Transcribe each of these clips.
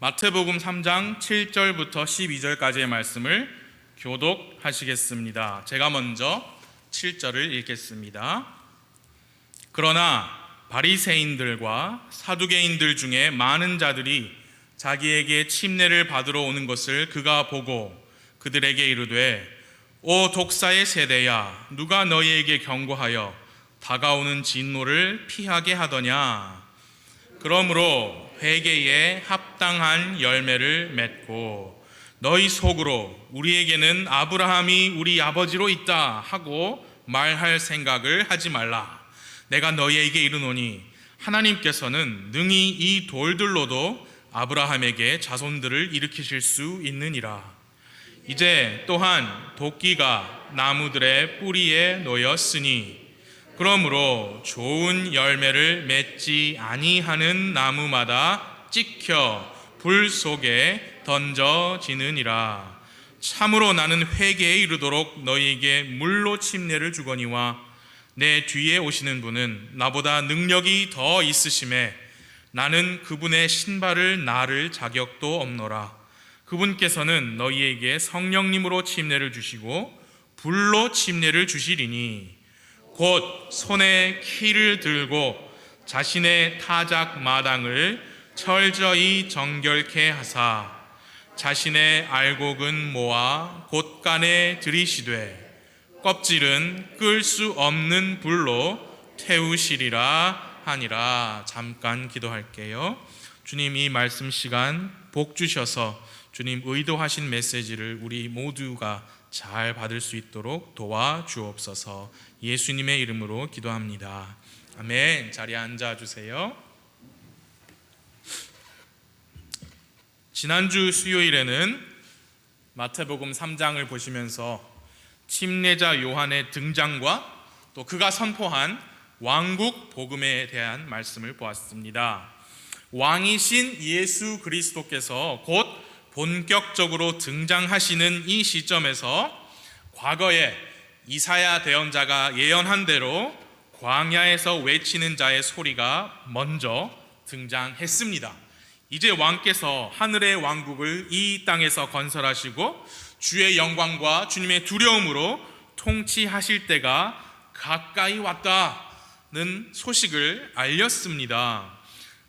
마태복음 3장 7절부터 12절까지의 말씀을 교독하시겠습니다. 제가 먼저 7절을 읽겠습니다. 그러나 바리새인들과 사두개인들 중에 많은 자들이 자기에게 침례를 받으러 오는 것을 그가 보고 그들에게 이르되 오 독사의 세대야, 누가 너희에게 경고하여 다가오는 진노를 피하게 하더냐. 그러므로 회개에 합당한 열매를 맺고 너희 속으로 우리에게는 아브라함이 우리 아버지로 있다 하고 말할 생각을 하지 말라. 내가 너희에게 이르노니 하나님께서는 능히 이 돌들로도 아브라함에게 자손들을 일으키실 수 있느니라. 이제 또한 도끼가 나무들의 뿌리에 놓였으니 그러므로 좋은 열매를 맺지 아니하는 나무마다 찍혀 불 속에 던져지느니라. 참으로 나는 회개에 이르도록 너희에게 물로 침례를 주거니와 내 뒤에 오시는 분은 나보다 능력이 더 있으심에 나는 그분의 신발을 나를 자격도 없노라. 그분께서는 너희에게 성령님으로 침례를 주시고 불로 침례를 주시리니 곧 손에 키를 들고 자신의 타작 마당을 철저히 정결케 하사 자신의 알곡은 모아 곳간에 들이시되 껍질은 끌 수 없는 불로 태우시리라 하니라. 잠깐 기도할게요. 주님, 이 말씀 시간 복 주셔서 주님 의도하신 메시지를 우리 모두가 잘 받을 수 있도록 도와주옵소서. 예수님의 이름으로 기도합니다. 아멘. 자리에 앉아주세요. 지난주 수요일에는 마태복음 3장을 보시면서 침례자 요한의 등장과 또 그가 선포한 왕국 복음에 대한 말씀을 보았습니다. 왕이신 예수 그리스도께서 곧 본격적으로 등장하시는 이 시점에서 과거에 이사야 대언자가 예언한 대로 광야에서 외치는 자의 소리가 먼저 등장했습니다. 이제 왕께서 하늘의 왕국을 이 땅에서 건설하시고 주의 영광과 주님의 두려움으로 통치하실 때가 가까이 왔다는 소식을 알렸습니다.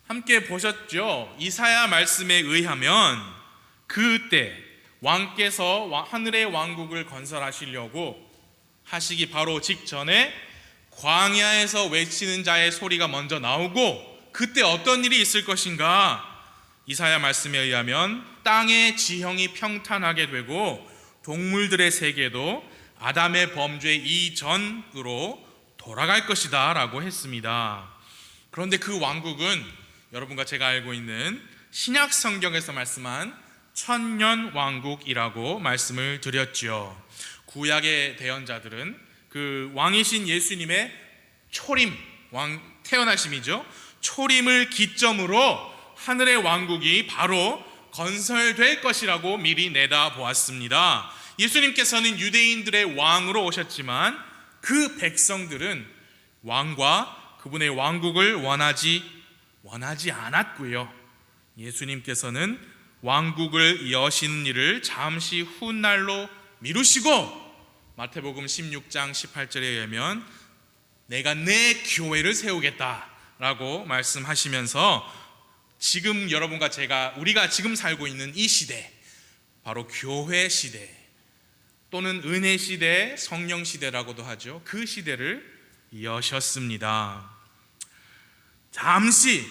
함께 보셨죠? 이사야 말씀에 의하면 그때 왕께서 하늘의 왕국을 건설하시려고 하시기 바로 직전에 광야에서 외치는 자의 소리가 먼저 나오고 그때 어떤 일이 있을 것인가? 이사야 말씀에 의하면 땅의 지형이 평탄하게 되고 동물들의 세계도 아담의 범죄 이전으로 돌아갈 것이다 라고 했습니다. 그런데 그 왕국은 여러분과 제가 알고 있는 신약 성경에서 말씀한 천년 왕국이라고 말씀을 드렸죠. 구약의 대언자들은 그 왕이신 예수님의 초림, 태어나심이죠. 초림을 기점으로 하늘의 왕국이 바로 건설될 것이라고 미리 내다보았습니다. 예수님께서는 유대인들의 왕으로 오셨지만 그 백성들은 왕과 그분의 왕국을 원하지 않았고요. 예수님께서는 왕국을 여시는 일을 잠시 훗날로 미루시고 마태복음 16장 18절에 의하면 내가 내 교회를 세우겠다라고 말씀하시면서 지금 여러분과 우리가 지금 살고 있는 이 시대, 바로 교회 시대 또는 은혜 시대, 성령 시대라고도 하죠. 그 시대를 여셨습니다. 잠시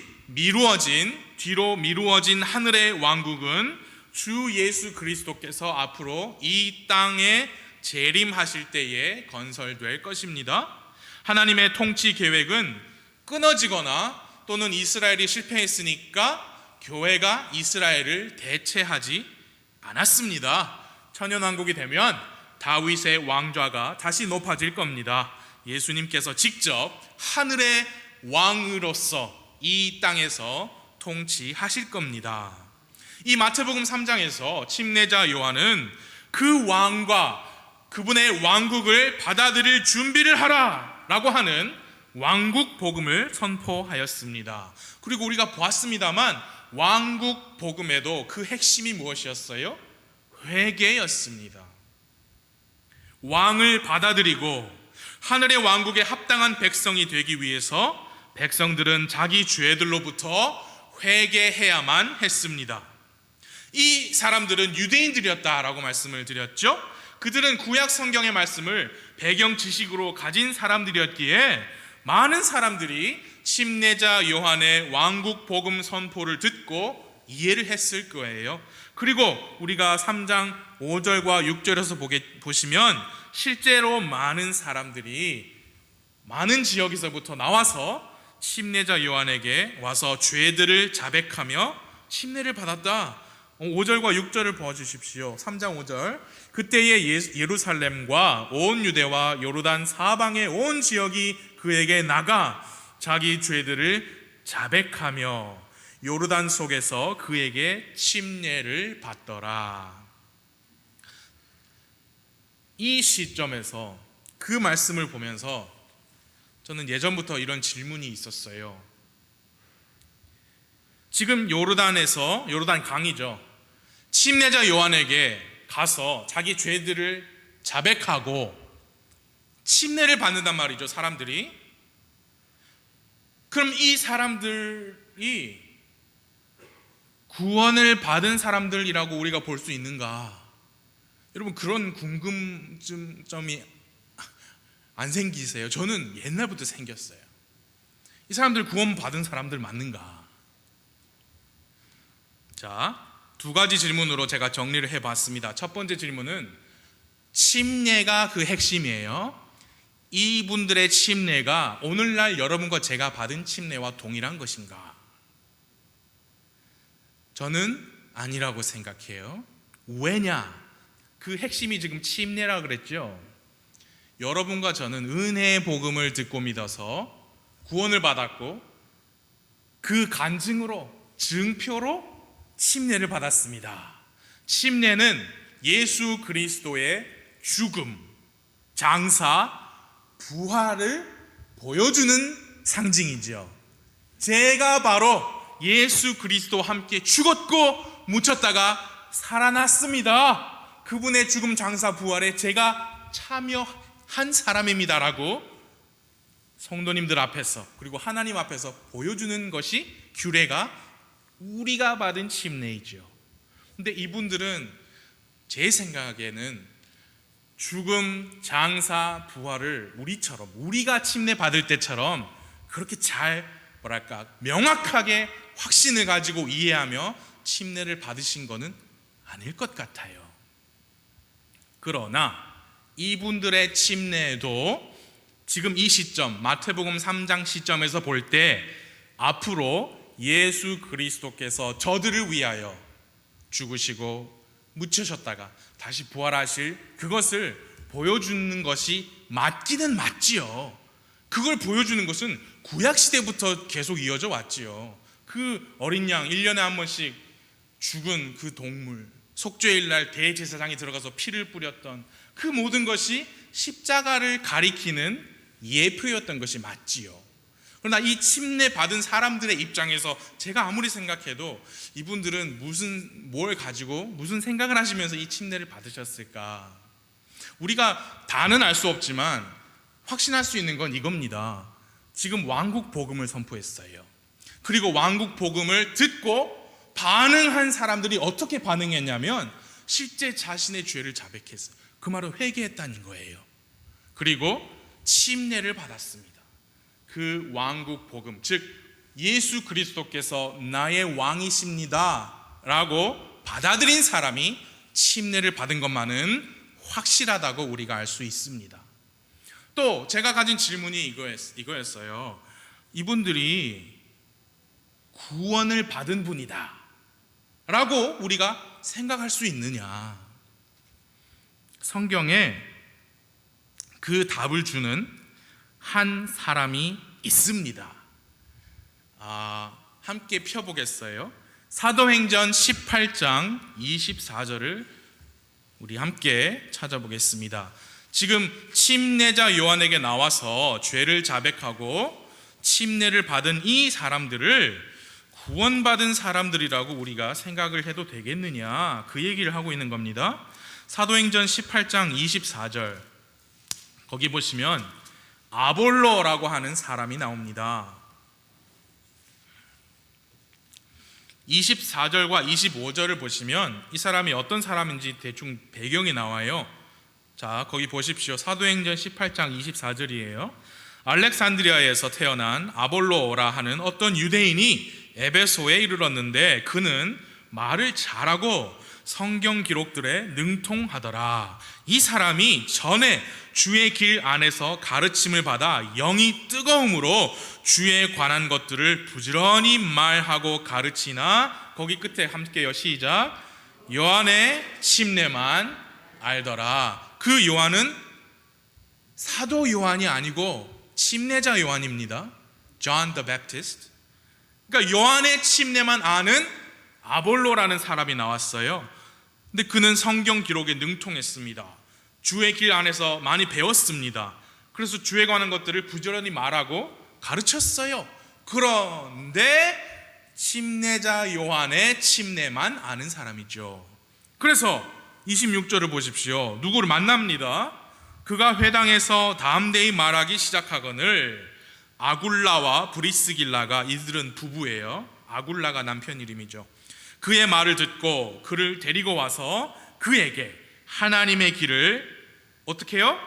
뒤로 미루어진 하늘의 왕국은 주 예수 그리스도께서 앞으로 이 땅에 재림하실 때에 건설될 것입니다. 하나님의 통치 계획은 끊어지거나 또는 이스라엘이 실패했으니까 교회가 이스라엘을 대체하지 않았습니다. 천년왕국이 되면 다윗의 왕좌가 다시 높아질 겁니다. 예수님께서 직접 하늘의 왕으로서 이 땅에서 통치하실 겁니다. 이 마태복음 3장에서 침례자 요한은 그 왕과 그분의 왕국을 받아들일 준비를 하라 라고 하는 왕국 복음을 선포하였습니다. 그리고 우리가 보았습니다만 왕국 복음에도 그 핵심이 무엇이었어요? 회개였습니다. 왕을 받아들이고 하늘의 왕국에 합당한 백성이 되기 위해서 백성들은 자기 죄들로부터 회개해야만 했습니다. 이 사람들은 유대인들이었다라고 말씀을 드렸죠. 그들은 구약 성경의 말씀을 배경 지식으로 가진 사람들이었기에 많은 사람들이 침례자 요한의 왕국 복음 선포를 듣고 이해를 했을 거예요. 그리고 우리가 3장 5절과 6절에서 보시면 실제로 많은 사람들이 많은 지역에서부터 나와서 침례자 요한에게 와서 죄들을 자백하며 침례를 받았다. 5절과 6절을 보아주십시오. 3장 5절. 그때에 예루살렘과 온 유대와 요르단 사방의 온 지역이 그에게 나가 자기 죄들을 자백하며 요르단 속에서 그에게 침례를 받더라. 이 시점에서 그 말씀을 보면서 저는 예전부터 이런 질문이 있었어요. 지금 요르단 강이죠. 침례자 요한에게 가서 자기 죄들을 자백하고 침례를 받는단 말이죠, 사람들이. 그럼 이 사람들이 구원을 받은 사람들이라고 우리가 볼 수 있는가? 여러분, 그런 궁금점이 안 생기세요? 저는 옛날부터 생겼어요. 이 사람들 구원 받은 사람들 맞는가? 자, 두 가지 질문으로 제가 정리를 해봤습니다. 첫 번째 질문은 침례가 그 핵심이에요. 이분들의 침례가 오늘날 여러분과 제가 받은 침례와 동일한 것인가? 저는 아니라고 생각해요. 왜냐? 그 핵심이 지금 침례라 그랬죠. 여러분과 저는 은혜의 복음을 듣고 믿어서 구원을 받았고 그 간증으로, 증표로 침례를 받았습니다. 침례는 예수 그리스도의 죽음, 장사, 부활을 보여주는 상징이죠. 제가 바로 예수 그리스도와 함께 죽었고 묻혔다가 살아났습니다. 그분의 죽음, 장사, 부활에 제가 참여한 사람입니다라고 성도님들 앞에서 그리고 하나님 앞에서 보여주는 것이 규례가 우리가 받은 침례이죠. 근데 이분들은 제 생각에는 죽음, 장사, 부활을 우리처럼, 우리가 침례 받을 때처럼 그렇게 잘 명확하게 확신을 가지고 이해하며 침례를 받으신 것은 아닐 것 같아요. 그러나 이분들의 침례도 지금 이 시점, 마태복음 3장 시점에서 볼 때 앞으로 예수 그리스도께서 저들을 위하여 죽으시고 묻히셨다가 다시 부활하실 그것을 보여주는 것이 맞기는 맞지요. 그걸 보여주는 것은 구약시대부터 계속 이어져 왔지요. 그 어린 양 1년에 한 번씩 죽은 그 동물, 속죄일날 대제사장이 들어가서 피를 뿌렸던 그 모든 것이 십자가를 가리키는 예표였던 것이 맞지요. 그러나 이 침례 받은 사람들의 입장에서 제가 아무리 생각해도 이분들은 뭘 가지고 무슨 생각을 하시면서 이 침례를 받으셨을까? 우리가 다는 알 수 없지만 확신할 수 있는 건 이겁니다. 지금 왕국 복음을 선포했어요. 그리고 왕국 복음을 듣고 반응한 사람들이 어떻게 반응했냐면 실제 자신의 죄를 자백했어요. 그 말은 회개했다는 거예요. 그리고 침례를 받았습니다. 그 왕국 복음, 즉 예수 그리스도께서 나의 왕이십니다 라고 받아들인 사람이 침례를 받은 것만은 확실하다고 우리가 알 수 있습니다. 또 제가 가진 질문이 이거였어요. 이분들이 구원을 받은 분이다 라고 우리가 생각할 수 있느냐? 성경에 그 답을 주는 한 사람이 있습니다. 함께 펴보겠어요. 사도행전 18장 24절을 우리 함께 찾아보겠습니다. 지금 침례자 요한에게 나와서 죄를 자백하고 침례를 받은 이 사람들을 구원받은 사람들이라고 우리가 생각을 해도 되겠느냐, 그 얘기를 하고 있는 겁니다. 사도행전 18장 24절 거기 보시면 아볼로라고 하는 사람이 나옵니다. 24절과 25절을 보시면 이 사람이 어떤 사람인지 대충 배경이 나와요. 자, 거기 보십시오. 사도행전 18장 24절이에요. 알렉산드리아에서 태어난 아볼로라 하는 어떤 유대인이 에베소에 이르렀는데 그는 말을 잘하고 성경 기록들에 능통하더라. 이 사람이 전에 주의 길 안에서 가르침을 받아 영이 뜨거움으로 주에 관한 것들을 부지런히 말하고 가르치나, 거기 끝에 함께요, 시작, 요한의 침례만 알더라. 그 요한은 사도 요한이 아니고 침례자 요한입니다. John the Baptist. 그러니까 요한의 침례만 아는 아볼로라는 사람이 나왔어요. 근데 그는 성경 기록에 능통했습니다. 주의 길 안에서 많이 배웠습니다. 그래서 주에 관한 것들을 부지런히 말하고 가르쳤어요. 그런데 침례자 요한의 침례만 아는 사람이죠. 그래서 26절을 보십시오. 누구를 만납니다. 그가 회당에서 다음 데이 말하기 시작하거늘 아굴라와 브리스길라가, 이들은 부부예요. 아굴라가 남편 이름이죠. 그의 말을 듣고 그를 데리고 와서 그에게 하나님의 길을 어떻게 해요?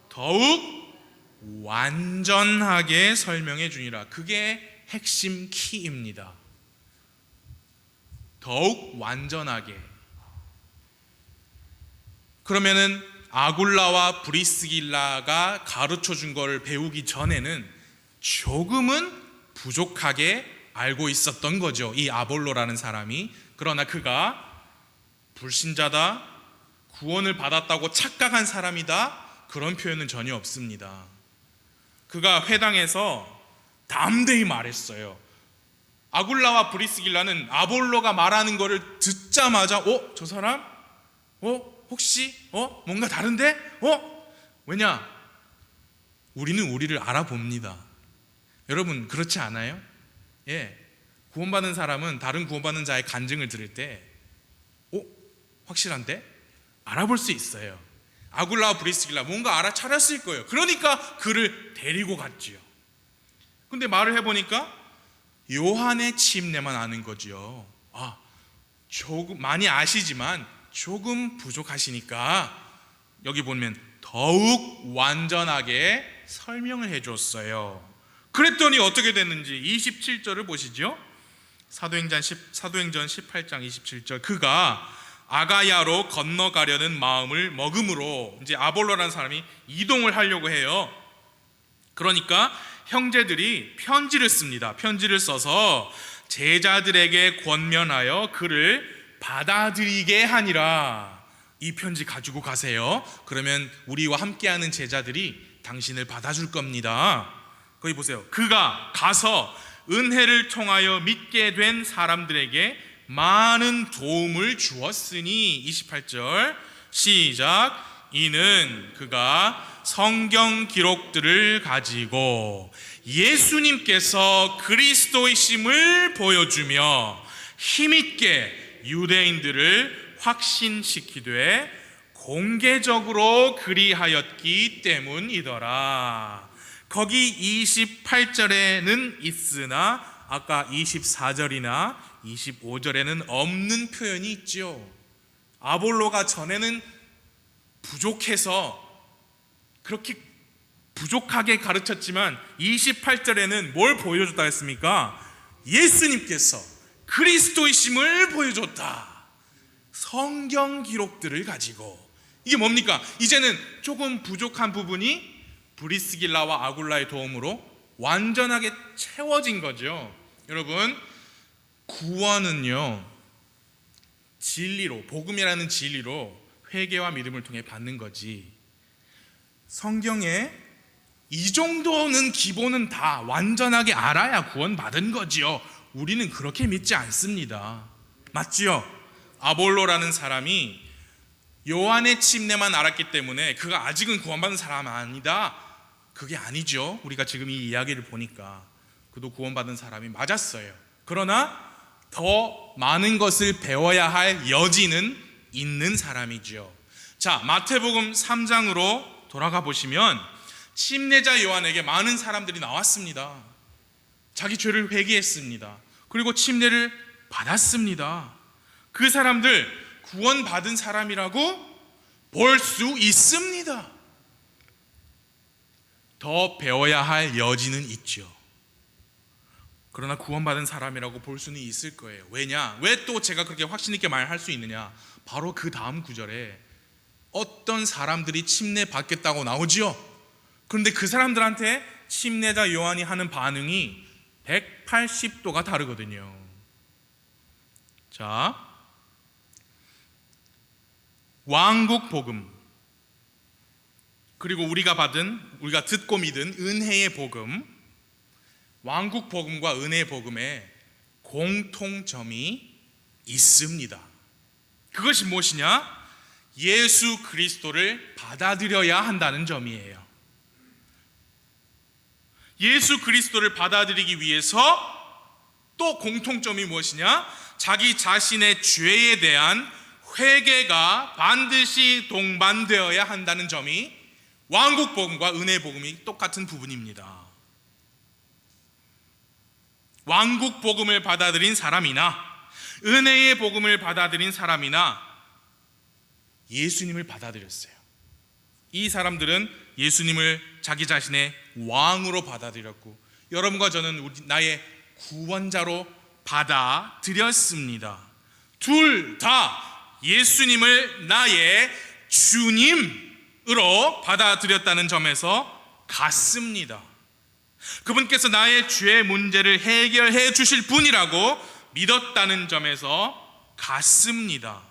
더욱 완전하게 설명해 주니라. 그게 핵심 키입니다. 더욱 완전하게. 그러면은 아굴라와 브리스길라가 가르쳐 준 걸 배우기 전에는 조금은 부족하게 알고 있었던 거죠, 이 아볼로라는 사람이. 그러나 그가 불신자다, 구원을 받았다고 착각한 사람이다, 그런 표현은 전혀 없습니다. 그가 회당에서 담대히 말했어요. 아굴라와 브리스길라는 아볼로가 말하는 거를 듣자마자 저 사람? 혹시? 뭔가 다른데? 왜냐? 우리는 우리를 알아봅니다. 여러분 그렇지 않아요? 구원받은 사람은 다른 구원받는 자의 간증을 들을 때 확실한데? 알아볼 수 있어요. 아굴라와 브리스길라 뭔가 알아차렸을 거예요. 그러니까 그를 데리고 갔지요. 근데 말을 해보니까 요한의 침례만 아는 거지요. 조금 많이 아시지만 조금 부족하시니까 여기 보면 더욱 완전하게 설명을 해줬어요. 그랬더니 어떻게 됐는지 27절을 보시죠. 사도행전 18장 27절. 그가 아가야로 건너가려는 마음을 먹음으로, 이제 아볼로라는 사람이 이동을 하려고 해요. 그러니까 형제들이 편지를 씁니다. 편지를 써서 제자들에게 권면하여 그를 받아들이게 하니라. 이 편지 가지고 가세요. 그러면 우리와 함께하는 제자들이 당신을 받아줄 겁니다. 거기 보세요. 그가 가서 은혜를 통하여 믿게 된 사람들에게 많은 도움을 주었으니, 28절 시작, 이는 그가 성경 기록들을 가지고 예수님께서 그리스도이심을 보여주며 힘있게 유대인들을 확신시키되 공개적으로 그리하였기 때문이더라. 거기 28절에는 있으나 아까 24절이나 25절에는 없는 표현이 있죠. 아볼로가 전에는 부족해서 그렇게 부족하게 가르쳤지만 28절에는 뭘 보여줬다 했습니까? 예수님께서 그리스도이심을 보여줬다. 성경 기록들을 가지고. 이게 뭡니까? 이제는 조금 부족한 부분이 브리스길라와 아굴라의 도움으로 완전하게 채워진 거죠. 여러분, 구원은요, 진리로, 복음이라는 진리로 회개와 믿음을 통해 받는 거지, 성경에 이 정도는 기본은 다 완전하게 알아야 구원받은 거지요. 우리는 그렇게 믿지 않습니다. 맞지요? 아볼로라는 사람이 요한의 침례만 알았기 때문에 그가 아직은 구원받은 사람 아니다, 그게 아니죠. 우리가 지금 이 이야기를 보니까 그도 구원받은 사람이 맞았어요. 그러나 더 많은 것을 배워야 할 여지는 있는 사람이지요. 자, 마태복음 3장으로 돌아가 보시면 침례자 요한에게 많은 사람들이 나왔습니다. 자기 죄를 회개했습니다. 그리고 침례를 받았습니다. 그 사람들 구원받은 사람이라고 볼 수 있습니다. 더 배워야 할 여지는 있죠. 그러나 구원받은 사람이라고 볼 수는 있을 거예요. 왜냐? 왜 또 제가 그렇게 확신 있게 말할 수 있느냐? 바로 그 다음 구절에 어떤 사람들이 침례 받겠다고 나오지요. 그런데 그 사람들한테 침례자 요한이 하는 반응이 180도가 다르거든요. 자, 왕국 복음, 그리고 우리가 듣고 믿은 은혜의 복음, 왕국 복음과 은혜의 복음에 공통점이 있습니다. 그것이 무엇이냐? 예수 그리스도를 받아들여야 한다는 점이에요. 예수 그리스도를 받아들이기 위해서 또 공통점이 무엇이냐? 자기 자신의 죄에 대한 회개가 반드시 동반되어야 한다는 점이 왕국 복음과 은혜 복음이 똑같은 부분입니다. 왕국 복음을 받아들인 사람이나 은혜의 복음을 받아들인 사람이나 예수님을 받아들였어요. 이 사람들은 예수님을 자기 자신의 왕으로 받아들였고, 여러분과 저는 나의 구원자로 받아들였습니다. 둘 다 예수님을 나의 주님으로 받아들였다는 점에서 같습니다. 그분께서 나의 죄의 문제를 해결해 주실 분이라고 믿었다는 점에서 같습니다.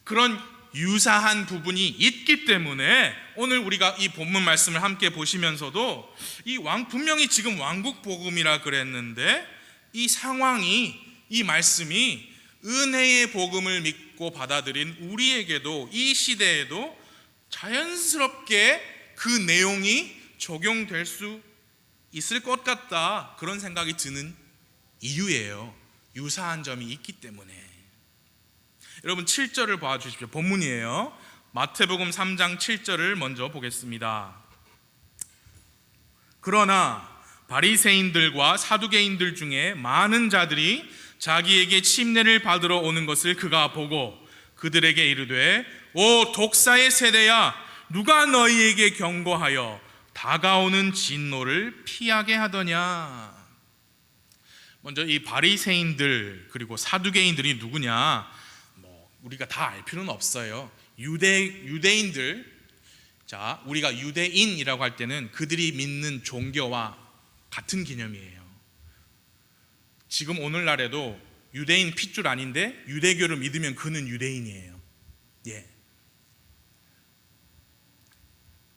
그런 유사한 부분이 있기 때문에 오늘 우리가 이 본문 말씀을 함께 보시면서도 분명히 지금 왕국 복음이라 그랬는데 이 상황이, 이 말씀이 은혜의 복음을 믿고 받아들인 우리에게도 이 시대에도 자연스럽게 그 내용이 적용될 수 있을 것 같다, 그런 생각이 드는 이유예요. 유사한 점이 있기 때문에. 여러분 7절을 봐주십시오. 본문이에요. 마태복음 3장 7절을 먼저 보겠습니다. 그러나 바리새인들과 사두개인들 중에 많은 자들이 자기에게 침례를 받으러 오는 것을 그가 보고 그들에게 이르되, 오 독사의 세대야, 누가 너희에게 경고하여 다가오는 진노를 피하게 하더냐. 먼저 이 바리새인들 그리고 사두개인들이 누구냐, 우리가 다 알 필요는 없어요. 유대인들, 자, 우리가 유대인이라고 할 때는 그들이 믿는 종교와 같은 개념이에요. 지금 오늘날에도 유대인 핏줄 아닌데 유대교를 믿으면 그는 유대인이에요. 예.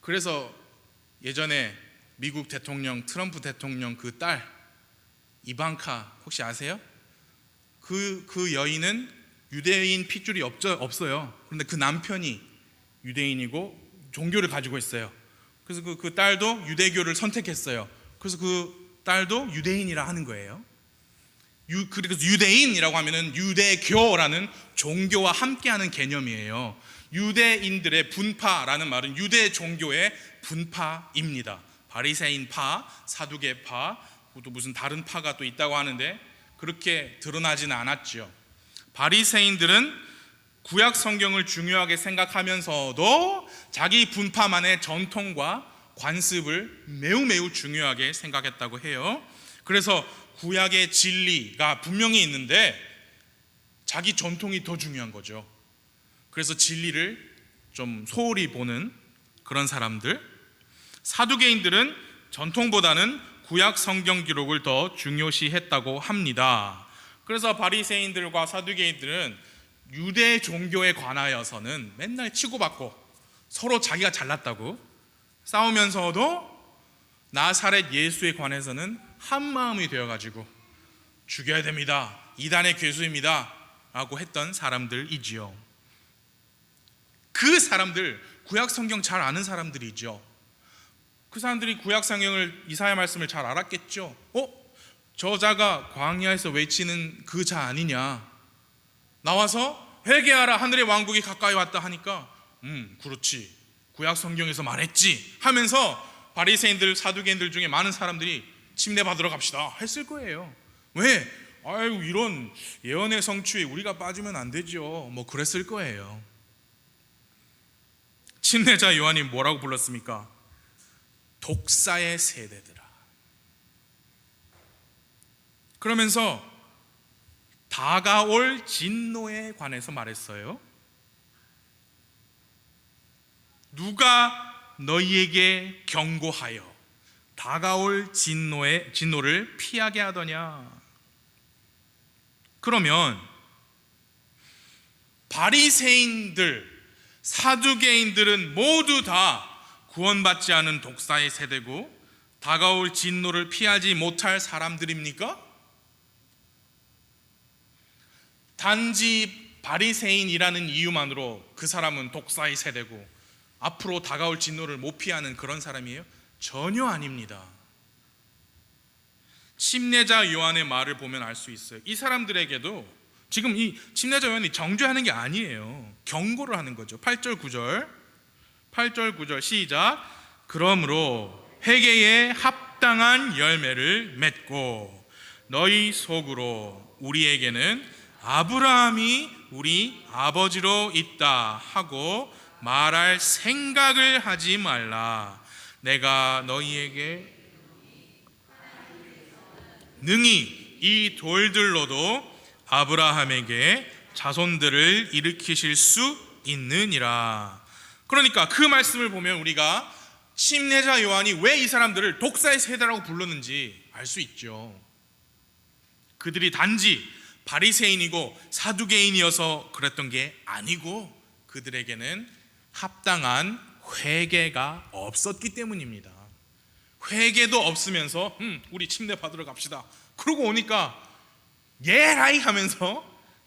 그래서 예전에 미국 대통령 트럼프 대통령 그 딸 이방카 혹시 아세요? 그 여인은 유대인 핏줄이 없어요. 그런데 그 남편이 유대인이고 종교를 가지고 있어요. 그래서 그 딸도 유대교를 선택했어요. 그래서 그 딸도 유대인이라 하는 거예요. 그래서 유대인이라고 하면은 유대교라는 종교와 함께하는 개념이에요. 유대인들의 분파라는 말은 유대 종교의 분파입니다. 바리새인파, 사두개파, 또 무슨 다른 파가 또 있다고 하는데 그렇게 드러나지는 않았죠. 바리새인들은 구약 성경을 중요하게 생각하면서도 자기 분파만의 전통과 관습을 매우 중요하게 생각했다고 해요. 그래서 구약의 진리가 분명히 있는데 자기 전통이 더 중요한 거죠. 그래서 진리를 좀 소홀히 보는 그런 사람들. 사두개인들은 전통보다는 구약 성경 기록을 더 중요시했다고 합니다. 그래서 바리새인들과 사두개인들은 유대 종교에 관하여서는 맨날 치고받고 서로 자기가 잘났다고 싸우면서도 나사렛 예수에 관해서는 한 마음이 되어가지고 죽여야 됩니다, 이단의 괴수입니다 라고 했던 사람들이지요. 그 사람들, 구약 성경 잘 아는 사람들이죠. 그 사람들이 구약 성경을, 이사야 말씀을 잘 알았겠죠. 저자가 광야에서 외치는 그 자 아니냐, 나와서 회개하라 하늘의 왕국이 가까이 왔다 하니까 그렇지, 구약 성경에서 말했지 하면서 바리새인들 사두개인들 중에 많은 사람들이 침례 받으러 갑시다 했을 거예요. 왜? 아유, 이런 예언의 성취에 우리가 빠지면 안 되죠, 뭐 그랬을 거예요. 침례자 요한이 뭐라고 불렀습니까? 독사의 세대들아. 그러면서 다가올 진노에 관해서 말했어요. 누가 너희에게 경고하여 다가올 진노를 피하게 하더냐? 그러면 바리새인들, 사두개인들은 모두 다 구원받지 않은 독사의 세대고 다가올 진노를 피하지 못할 사람들입니까? 단지 바리새인이라는 이유만으로 그 사람은 독사의 세대고 앞으로 다가올 진노를 못 피하는 그런 사람이에요? 전혀 아닙니다. 침례자 요한의 말을 보면 알 수 있어요. 이 사람들에게도 지금 이 침례자 요한이 정죄하는 게 아니에요. 경고를 하는 거죠. 8절 9절 시작. 그러므로 회개에 합당한 열매를 맺고 너희 속으로 우리에게는 아브라함이 우리 아버지로 있다 하고 말할 생각을 하지 말라. 내가 너희에게 능히 이 돌들로도 아브라함에게 자손들을 일으키실 수 있느니라. 그러니까 그 말씀을 보면 우리가 침례자 요한이 왜 이 사람들을 독사의 세대라고 불렀는지 알 수 있죠. 그들이 단지 바리새인이고 사두개인이어서 그랬던 게 아니고 그들에게는 합당한 회개가 없었기 때문입니다. 회개도 없으면서 우리 침례 받으러 갑시다 그러고 오니까 예라이 하면서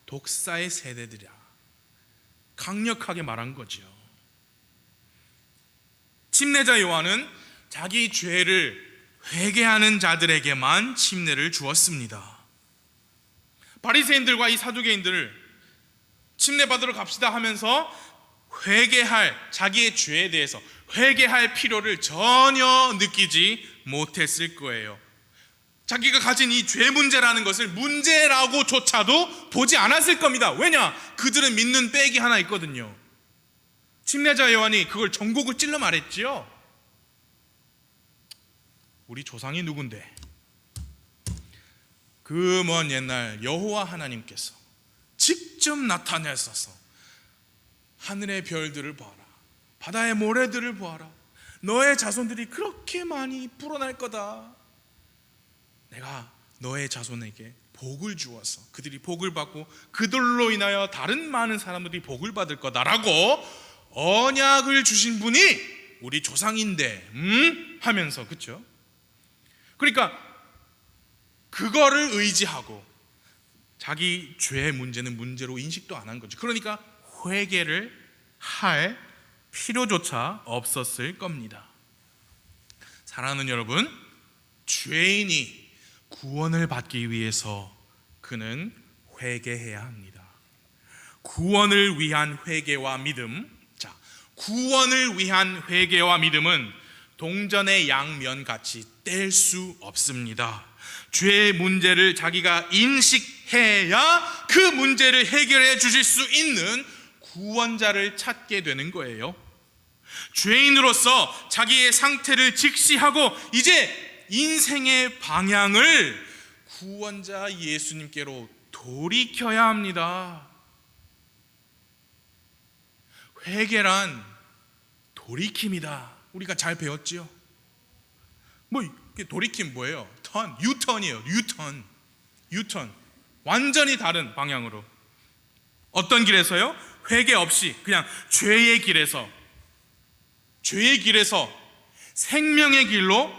독사의 세대들이야, 강력하게 말한 거죠. 침례자 요한은 자기 죄를 회개하는 자들에게만 침례를 주었습니다. 바리새인들과 이 사두개인들을 침례 받으러 갑시다 하면서 회개할, 자기의 죄에 대해서 회개할 필요를 전혀 느끼지 못했을 거예요. 자기가 가진 이 죄 문제라는 것을 문제라고조차도 보지 않았을 겁니다. 왜냐? 그들은 믿는 백이 하나 있거든요. 침례자 요한이 그걸 전곡을 찔러 말했지요. 우리 조상이 누군데? 그 먼 옛날 여호와 하나님께서 직접 나타내셔서 하늘의 별들을 보아라, 바다의 모래들을 보아라, 너의 자손들이 그렇게 많이 불어날 거다. 내가 너의 자손에게 복을 주어서 그들이 복을 받고 그들로 인하여 다른 많은 사람들이 복을 받을 거다라고 언약을 주신 분이 우리 조상인데 하면서, 그렇죠? 그러니까 그거를 의지하고 자기 죄의 문제는 문제로 인식도 안 한 거죠. 그러니까 회개를 할 필요조차 없었을 겁니다. 사랑하는 여러분, 죄인이 구원을 받기 위해서 그는 회개해야 합니다. 구원을 위한 회개와 믿음. 자, 구원을 위한 회개와 믿음은 동전의 양면같이 뗄 수 없습니다. 죄의 문제를 자기가 인식해야 그 문제를 해결해 주실 수 있는 구원자를 찾게 되는 거예요. 죄인으로서 자기의 상태를 직시하고 이제 인생의 방향을 구원자 예수님께로 돌이켜야 합니다. 회개란 돌이킴이다. 우리가 잘 배웠지요? 뭐 돌이킴 뭐예요? 유턴이에요. 유턴. 완전히 다른 방향으로. 어떤 길에서요? 회개 없이 그냥 죄의 길에서 생명의 길로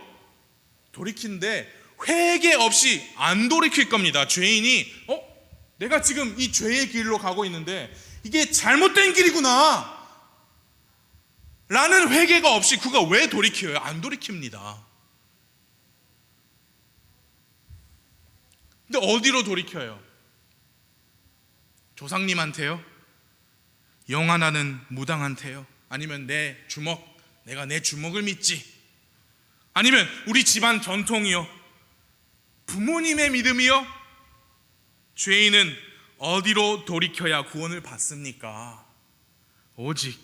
돌이키는데 회개 없이 안 돌이킬 겁니다. 죄인이 내가 지금 이 죄의 길로 가고 있는데 이게 잘못된 길이구나 라는 회개가 없이 그가 왜 돌이켜요? 안 돌이킵니다. 근데 어디로 돌이켜요? 조상님한테요? 영원하는 무당한테요? 아니면 내가 내 주먹을 믿지? 아니면 우리 집안 전통이요? 부모님의 믿음이요? 죄인은 어디로 돌이켜야 구원을 받습니까? 오직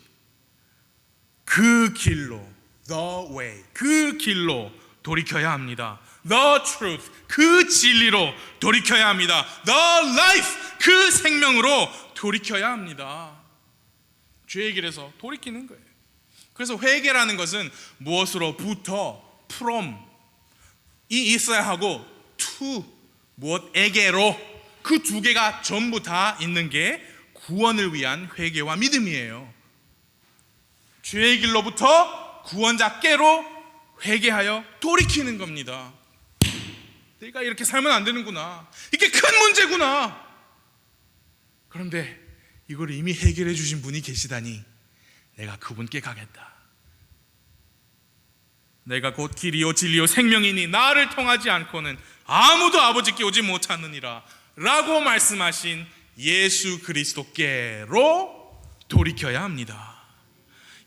그 길로, the way, 그 길로 돌이켜야 합니다. The truth, 그 진리로 돌이켜야 합니다. The life, 그 생명으로 돌이켜야 합니다. 죄의 길에서 돌이키는 거예요. 그래서 회개라는 것은 무엇으로부터, from 이 있어야 하고 to 무엇에게로, 그 두 개가 전부 다 있는 게 구원을 위한 회개와 믿음이에요. 죄의 길로부터 구원자께로 회개하여 돌이키는 겁니다. 내가 이렇게 살면 안 되는구나, 이게 큰 문제구나. 그런데 이걸 이미 해결해 주신 분이 계시다니 내가 그분께 가겠다. 내가 곧 길이요 진리요 생명이니 나를 통하지 않고는 아무도 아버지께 오지 못하느니라 라고 말씀하신 예수 그리스도께로 돌이켜야 합니다.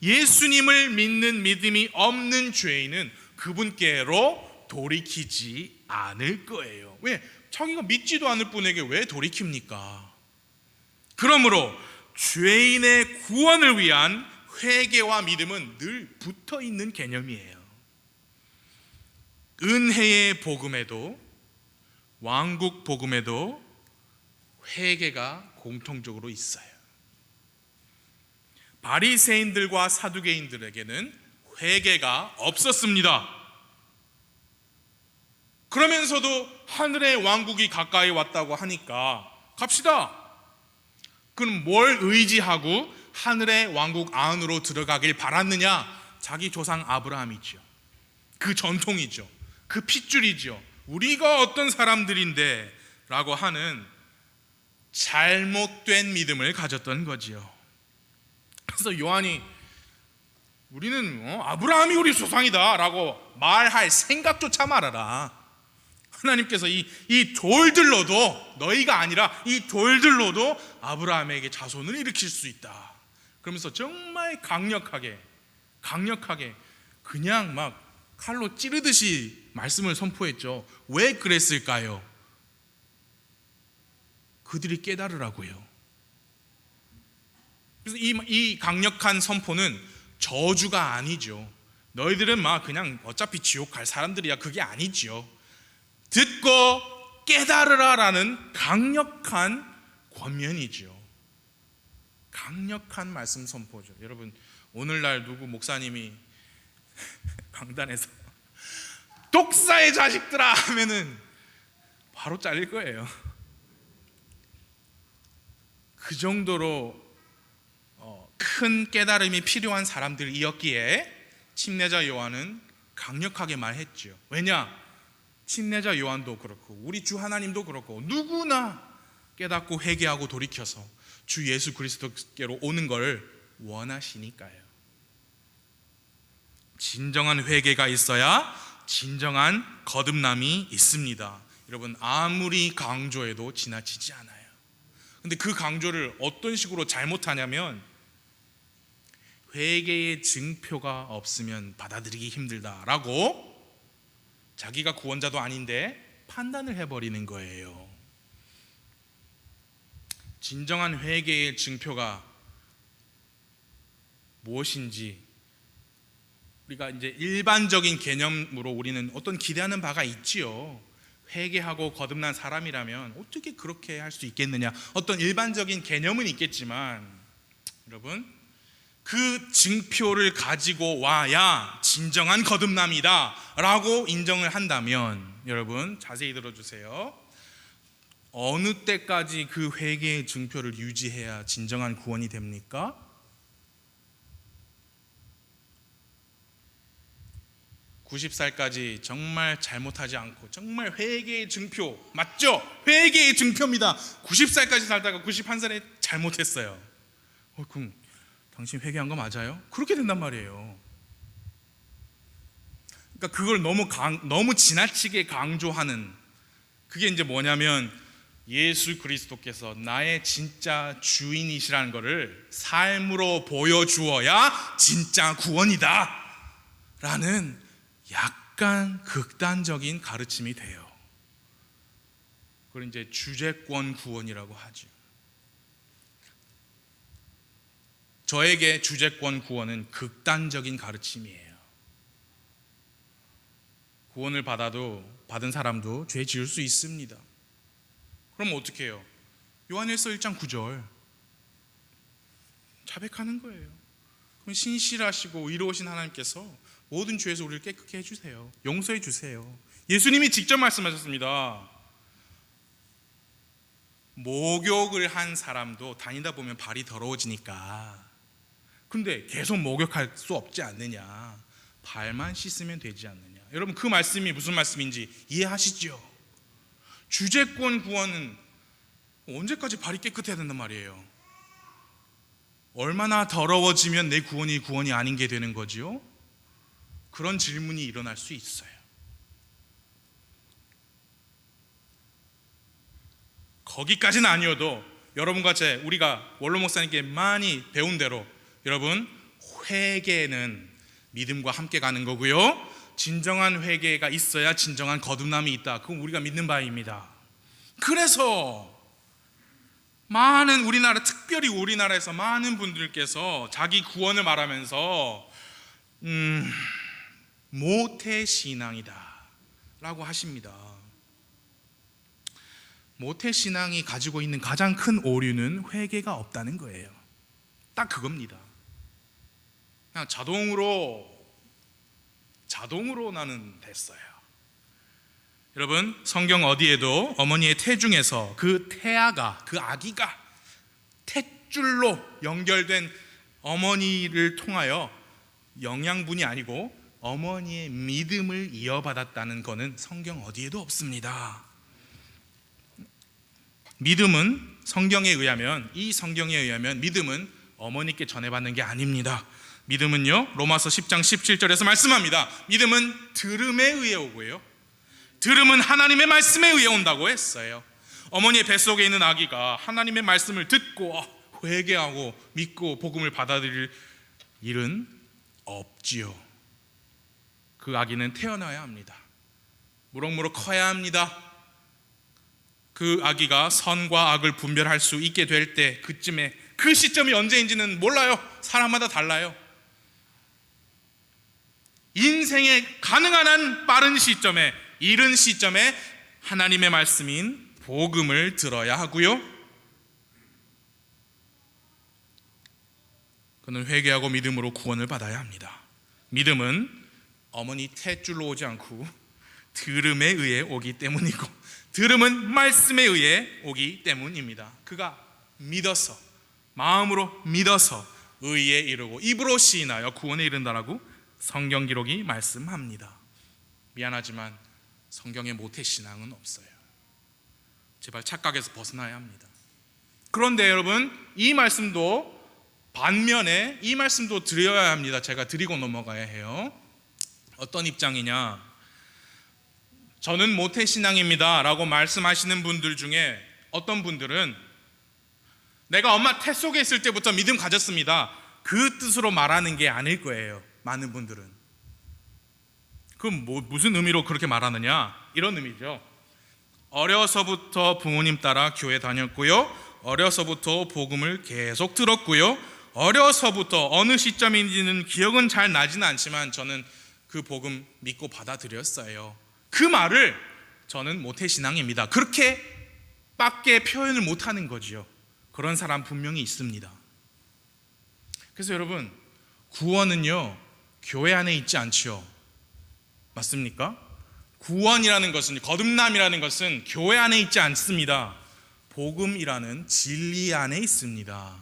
예수님을 믿는 믿음이 없는 죄인은 그분께로 돌이키지 않을 거예요. 왜? 자기가 믿지도 않을 분에게 왜 돌이킵니까? 그러므로 죄인의 구원을 위한 회개와 믿음은 늘 붙어 있는 개념이에요. 은혜의 복음에도 왕국 복음에도 회개가 공통적으로 있어요. 바리새인들과 사두개인들에게는 회개가 없었습니다. 그러면서도 하늘의 왕국이 가까이 왔다고 하니까 갑시다. 그럼 뭘 의지하고 하늘의 왕국 안으로 들어가길 바랐느냐? 자기 조상 아브라함이죠. 그 전통이죠. 그 핏줄이죠. 우리가 어떤 사람들인데 라고 하는 잘못된 믿음을 가졌던 거지요. 그래서 요한이 우리는 아브라함이 우리 조상이다 라고 말할 생각조차 말아라. 하나님께서 이 돌들로도, 너희가 아니라 이 돌들로도 아브라함에게 자손을 일으킬 수 있다. 그러면서 정말 강력하게 그냥 막 칼로 찌르듯이 말씀을 선포했죠. 왜 그랬을까요? 그들이 깨달으라고요. 그래서 이 강력한 선포는 저주가 아니죠. 너희들은 막 그냥 어차피 지옥 갈 사람들이야, 그게 아니죠. 듣고 깨달으라라는 강력한 권면이죠. 강력한 말씀 선포죠. 여러분, 오늘날 누구 목사님이 강단에서 독사의 자식들아 하면은 바로 잘릴 거예요. 그 정도로 큰 깨달음이 필요한 사람들이었기에 침례자 요한은 강력하게 말했죠. 왜냐? 침례자 요한도 그렇고 우리 주 하나님도 그렇고 누구나 깨닫고 회개하고 돌이켜서 주 예수 그리스도께로 오는 걸 원하시니까요. 진정한 회개가 있어야 진정한 거듭남이 있습니다. 여러분, 아무리 강조해도 지나치지 않아요. 근데 그 강조를 어떤 식으로 잘못하냐면 회개의 증표가 없으면 받아들이기 힘들다라고 자기가 구원자도 아닌데 판단을 해버리는 거예요. 진정한 회개의 증표가 무엇인지 우리가 이제 일반적인 개념으로 우리는 어떤 기대하는 바가 있지요. 회개하고 거듭난 사람이라면 어떻게 그렇게 할 수 있겠느냐, 어떤 일반적인 개념은 있겠지만 여러분, 그 증표를 가지고 와야 진정한 거듭남이다 라고 인정을 한다면, 여러분 자세히 들어주세요. 어느 때까지 그 회개의 증표를 유지해야 진정한 구원이 됩니까? 90살까지 정말 잘못하지 않고 정말 회개의 증표, 맞죠? 회개의 증표입니다. 90살까지 살다가 91살에 잘못했어요. 그럼 당신 회개한 거 맞아요? 그렇게 된단 말이에요. 그러니까 그걸 너무 지나치게 강조하는 그게 이제 뭐냐면 예수 그리스도께서 나의 진짜 주인이시라는 것을 삶으로 보여주어야 진짜 구원이다 라는 약간 극단적인 가르침이 돼요. 그걸 이제 주재권 구원이라고 하죠. 저에게 주재권 구원은 극단적인 가르침이에요. 구원을 받은 사람도 죄 지을 수 있습니다. 그럼 어떻게 해요? 요한일서 1장 9절 자백하는 거예요. 그럼 신실하시고 의로우신 하나님께서 모든 죄에서 우리를 깨끗게 해주세요. 용서해 주세요. 예수님이 직접 말씀하셨습니다. 목욕을 한 사람도 다니다 보면 발이 더러워지니까, 근데 계속 목욕할 수 없지 않느냐, 발만 씻으면 되지 않느냐. 여러분, 그 말씀이 무슨 말씀인지 이해하시죠? 주재권 구원은 언제까지 발이 깨끗해야 된단 말이에요? 얼마나 더러워지면 내 구원이 아닌 게 되는 거지요? 그런 질문이 일어날 수 있어요. 거기까지는 아니어도 여러분과 우리가 원로 목사님께 많이 배운 대로, 여러분, 회개는 믿음과 함께 가는 거고요, 진정한 회개가 있어야 진정한 거듭남이 있다. 그건 우리가 믿는 바입니다. 그래서 특별히 우리나라에서 많은 분들께서 자기 구원을 말하면서 모태신앙이다 라고 하십니다. 모태신앙이 가지고 있는 가장 큰 오류는 회개가 없다는 거예요. 딱 그겁니다. 그냥 자동으로 나는 됐어요. 여러분, 성경 어디에도 어머니의 태중에서 그 아기가 탯줄로 연결된 어머니를 통하여 영양분이 아니고 어머니의 믿음을 이어받았다는 것은 성경 어디에도 없습니다. 믿음은 이 성경에 의하면 믿음은 어머니께 전해받는 게 아닙니다. 믿음은요, 로마서 10장 17절에서 말씀합니다. 믿음은 들음에 의해 오고요, 들음은 하나님의 말씀에 의해 온다고 했어요. 어머니의 뱃속에 있는 아기가 하나님의 말씀을 듣고 회개하고 믿고 복음을 받아들일 일은 없지요. 그 아기는 태어나야 합니다. 무럭무럭 커야 합니다. 그 아기가 선과 악을 분별할 수 있게 될 때, 그쯤에, 그 시점이 언제인지는 몰라요. 사람마다 달라요. 인생의 가능한 한 빠른 시점에, 이른 시점에 하나님의 말씀인 복음을 들어야 하고요, 그는 회개하고 믿음으로 구원을 받아야 합니다. 믿음은 어머니 탯줄로 오지 않고 들음에 의해 오기 때문이고, 들음은 말씀에 의해 오기 때문입니다. 그가 믿어서, 마음으로 믿어서 의에 이르고 입으로 시인하여 구원에 이른다라고 성경 기록이 말씀합니다. 미안하지만 성경에 모태신앙은 없어요. 제발 착각에서 벗어나야 합니다. 그런데 여러분, 이 말씀도 반면에 이 말씀도 드려야 합니다. 제가 드리고 넘어가야 해요. 어떤 입장이냐, 저는 모태신앙입니다 라고 말씀하시는 분들 중에 어떤 분들은 내가 엄마 태 속에 있을 때부터 믿음 가졌습니다, 그 뜻으로 말하는 게 아닐 거예요. 많은 분들은. 그럼 무슨 의미로 그렇게 말하느냐, 이런 의미죠. 어려서부터 부모님 따라 교회 다녔고요, 어려서부터 복음을 계속 들었고요, 어려서부터 어느 시점인지는 기억은 잘 나지는 않지만 저는 그 복음 믿고 받아들였어요. 그 말을 저는 모태신앙입니다, 그렇게 밖에 표현을 못하는 거지요. 그런 사람 분명히 있습니다. 그래서 여러분, 구원은요, 교회 안에 있지 않지요. 맞습니까? 구원이라는 것은, 거듭남이라는 것은 교회 안에 있지 않습니다. 복음이라는 진리 안에 있습니다.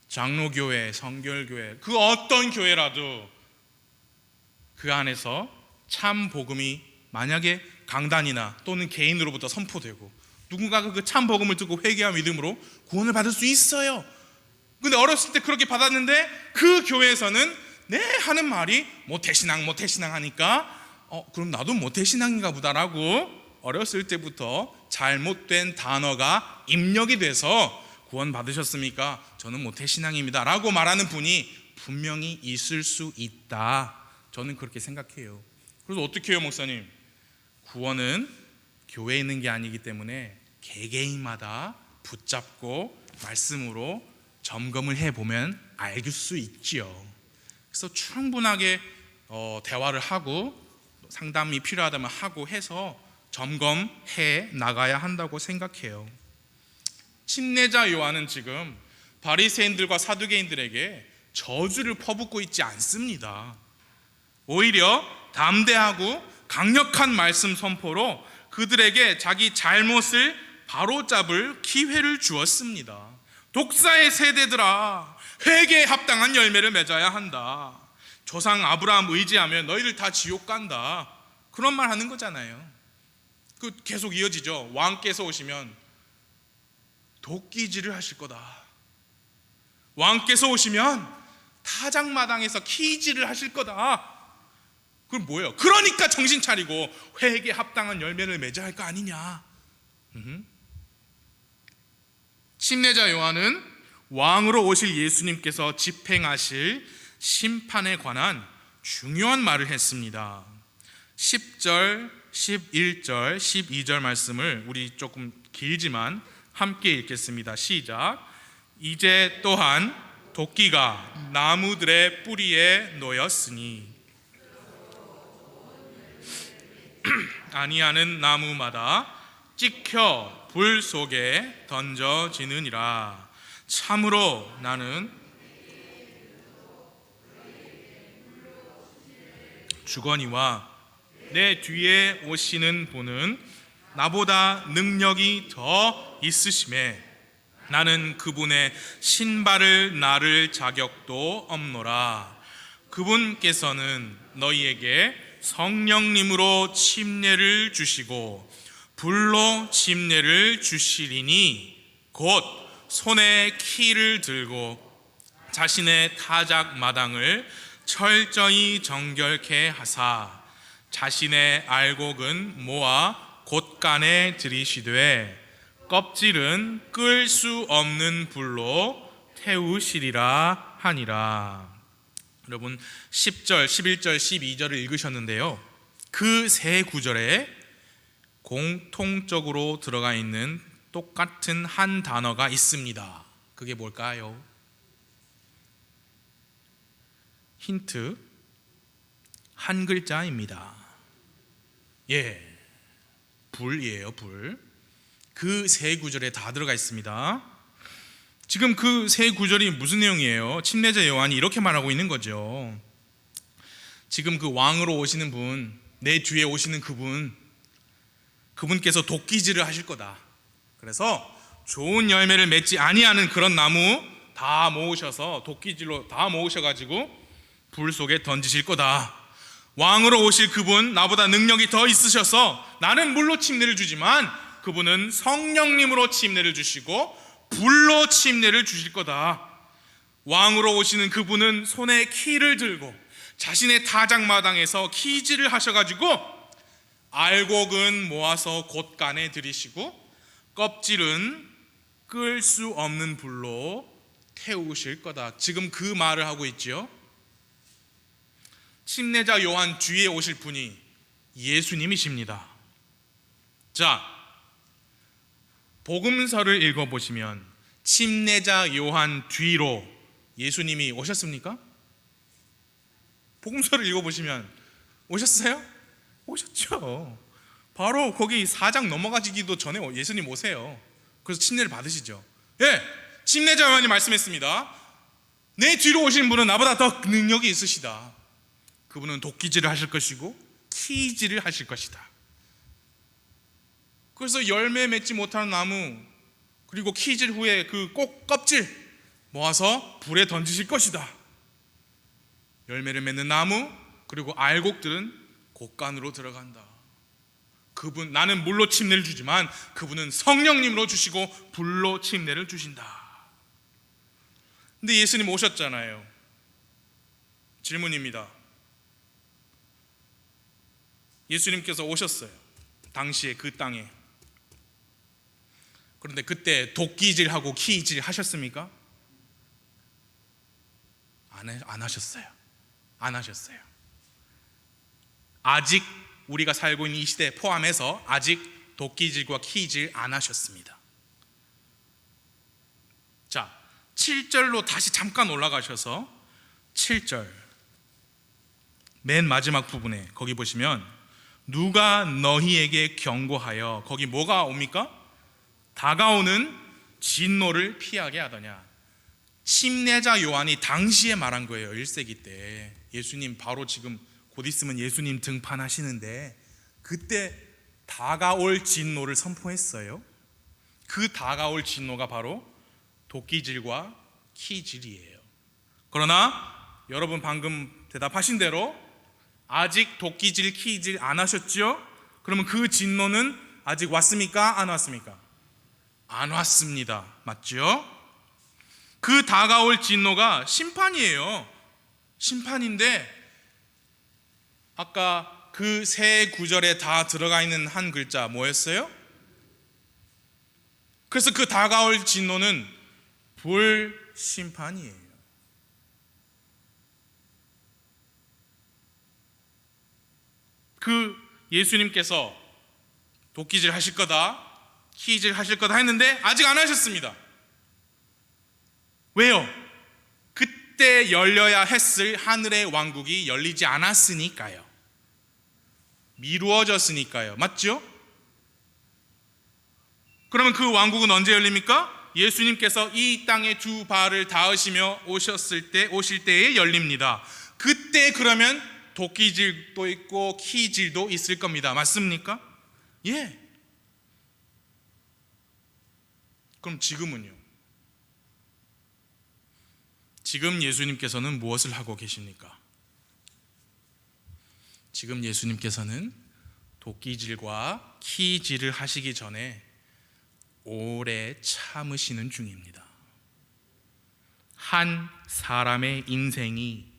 장로교회, 성결교회, 그 어떤 교회라도 그 안에서 참 복음이 만약에 강단이나 또는 개인으로부터 선포되고 누군가가 그 참 복음을 듣고 회개와 믿음으로 구원을 받을 수 있어요. 근데 어렸을 때 그렇게 받았는데 그 교회에서는 하는 말이 모태신앙 하니까 그럼 나도 모태신앙인가 보다라고 어렸을 때부터 잘못된 단어가 입력이 돼서 구원 받으셨습니까? 저는 모태신앙입니다 라고 말하는 분이 분명히 있을 수 있다. 저는 그렇게 생각해요. 그래서 어떻게 해요, 목사님? 구원은 교회에 있는 게 아니기 때문에 개개인마다 붙잡고 말씀으로 점검을 해보면 알 수 있지요. 그래서 충분하게 대화를 하고 상담이 필요하다면 하고 해서 점검해 나가야 한다고 생각해요. 침례자 요한은 지금 바리새인들과 사두개인들에게 저주를 퍼붓고 있지 않습니다. 오히려 담대하고 강력한 말씀 선포로 그들에게 자기 잘못을 바로잡을 기회를 주었습니다. 독사의 세대들아, 회개에 합당한 열매를 맺어야 한다. 조상 아브라함 의지하면 너희들 다 지옥 간다. 그런 말 하는 거잖아요. 그 계속 이어지죠. 왕께서 오시면 도끼질을 하실 거다. 왕께서 오시면 타작마당에서 키질을 하실 거다. 그럼 뭐예요? 그러니까 정신 차리고 회개에 합당한 열매를 맺어야 할 거 아니냐. 침례자 요한은 왕으로 오실 예수님께서 집행하실 심판에 관한 중요한 말을 했습니다. 10절, 11절, 12절 말씀을 우리 조금 길지만 함께 읽겠습니다. 시작. 이제 또한 도끼가 나무들의 뿌리에 놓였으니 아니하는 나무마다 찍혀 불 속에 던져지느니라. 참으로 나는 주거니와 내 뒤에 오시는 분은 나보다 능력이 더 있으심에 나는 그분의 신발을 나를 자격도 없노라. 그분께서는 너희에게 성령님으로 침례를 주시고 불로 침례를 주시리니 곧 손에 키를 들고 자신의 타작 마당을 철저히 정결케 하사 자신의 알곡은 모아 곳간에 들이시되 껍질은 끌 수 없는 불로 태우시리라 하니라. 여러분 10절, 11절, 12절을 읽으셨는데요. 그 세 구절에 공통적으로 들어가 있는 똑같은 한 단어가 있습니다. 그게 뭘까요? 힌트, 한 글자입니다. 예, 불이에요, 불. 그 세 구절에 다 들어가 있습니다. 지금 그 세 구절이 무슨 내용이에요? 침례자 요한이 이렇게 말하고 있는 거죠. 지금 그 왕으로 오시는 분, 내 뒤에 오시는 그분께서 도끼질을 하실 거다. 그래서 좋은 열매를 맺지 아니하는 그런 나무 다 모으셔서 도끼질로 다 모으셔가지고 불 속에 던지실 거다. 왕으로 오실 그분, 나보다 능력이 더 있으셔서 나는 물로 침례를 주지만 그분은 성령님으로 침례를 주시고 불로 침례를 주실 거다. 왕으로 오시는 그분은 손에 키를 들고 자신의 타작마당에서 키질을 하셔가지고 알곡은 모아서 곳간에 들이시고 껍질은 끌 수 없는 불로 태우실 거다. 지금 그 말을 하고 있죠. 침례자 요한 뒤에 오실 분이 예수님이십니다. 자, 복음서를 읽어보시면 침례자 요한 뒤로 예수님이 오셨습니까? 복음서를 읽어보시면 오셨어요? 오셨죠. 바로 거기 4장 넘어가기도 전에 예수님 오세요. 그래서 침례를 받으시죠. 예, 침례자 요한이 말씀했습니다. 내 뒤로 오신 분은 나보다 더 능력이 있으시다. 그분은 도끼질을 하실 것이고 키질을 하실 것이다. 그래서 열매 맺지 못하는 나무 그리고 키질 후에 그 꼭 껍질 모아서 불에 던지실 것이다. 열매를 맺는 나무 그리고 알곡들은 곳간으로 들어간다. 그분, 나는 물로 침례를 주지만 그분은 성령님으로 주시고 불로 침례를 주신다. 근데 예수님 오셨잖아요. 질문입니다. 예수님께서 오셨어요. 당시에 그 땅에. 그런데 그때 도끼질하고 키질 하셨습니까? 안 하셨어요. 안 하셨어요. 아직 우리가 살고 있는 이 시대 포함해서 아직 도끼질과 키질 안 하셨습니다. 자, 7절로 다시 잠깐 올라가셔서 7절 맨 마지막 부분에 거기 보시면 누가 너희에게 경고하여, 거기 뭐가 옵니까? 다가오는 진노를 피하게 하더냐. 침례자 요한이 당시에 말한 거예요. 1세기 때 예수님 바로 지금 곧 있으면 예수님 등판하시는데 그때 다가올 진노를 선포했어요. 그 다가올 진노가 바로 도끼질과 키질이에요. 그러나 여러분 방금 대답하신 대로 아직 도끼질, 키질 안 하셨죠? 그러면 그 진노는 아직 왔습니까? 안 왔습니까? 안 왔습니다. 맞죠? 그 다가올 진노가 심판이에요. 심판인데 아까 그 세 구절에 다 들어가 있는 한 글자 뭐였어요? 그래서 그 다가올 진노는 불심판이에요. 그 예수님께서 도끼질 하실 거다, 키질 하실 거다 했는데 아직 안 하셨습니다. 왜요? 그때 열려야 했을 하늘의 왕국이 열리지 않았으니까요. 미루어졌으니까요. 맞죠? 그러면 그 왕국은 언제 열립니까? 예수님께서 이 땅에 두 발을 닿으시며 오실 때에 열립니다. 그때 그러면 도끼질도 있고 키질도 있을 겁니다. 맞습니까? 예. 그럼 지금은요? 지금 예수님께서는 무엇을 하고 계십니까? 지금 예수님께서는 도끼질과 키질을 하시기 전에 오래 참으시는 중입니다. 한 사람의 인생이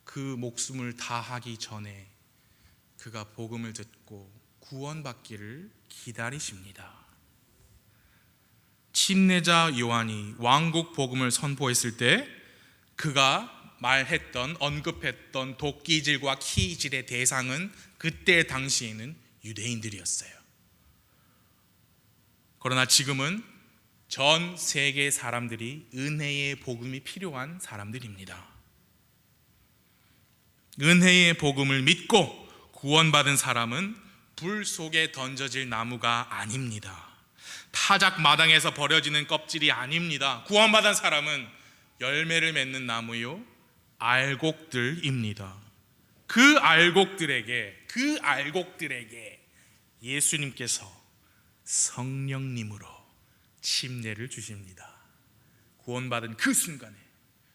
그 목숨을 다하기 전에 그가 복음을 듣고 구원받기를 기다리십니다. 침례자 요한이 왕국 복음을 선포했을 때 그가 말했던, 언급했던 도끼질과 키질의 대상은 그때 당시에는 유대인들이었어요. 그러나 지금은 전 세계 사람들이 은혜의 복음이 필요한 사람들입니다. 은혜의 복음을 믿고 구원받은 사람은 불 속에 던져질 나무가 아닙니다. 타작 마당에서 버려지는 껍질이 아닙니다. 구원받은 사람은 열매를 맺는 나무요, 알곡들입니다. 그 알곡들에게 예수님께서 성령님으로 침례를 주십니다. 구원받은 그 순간에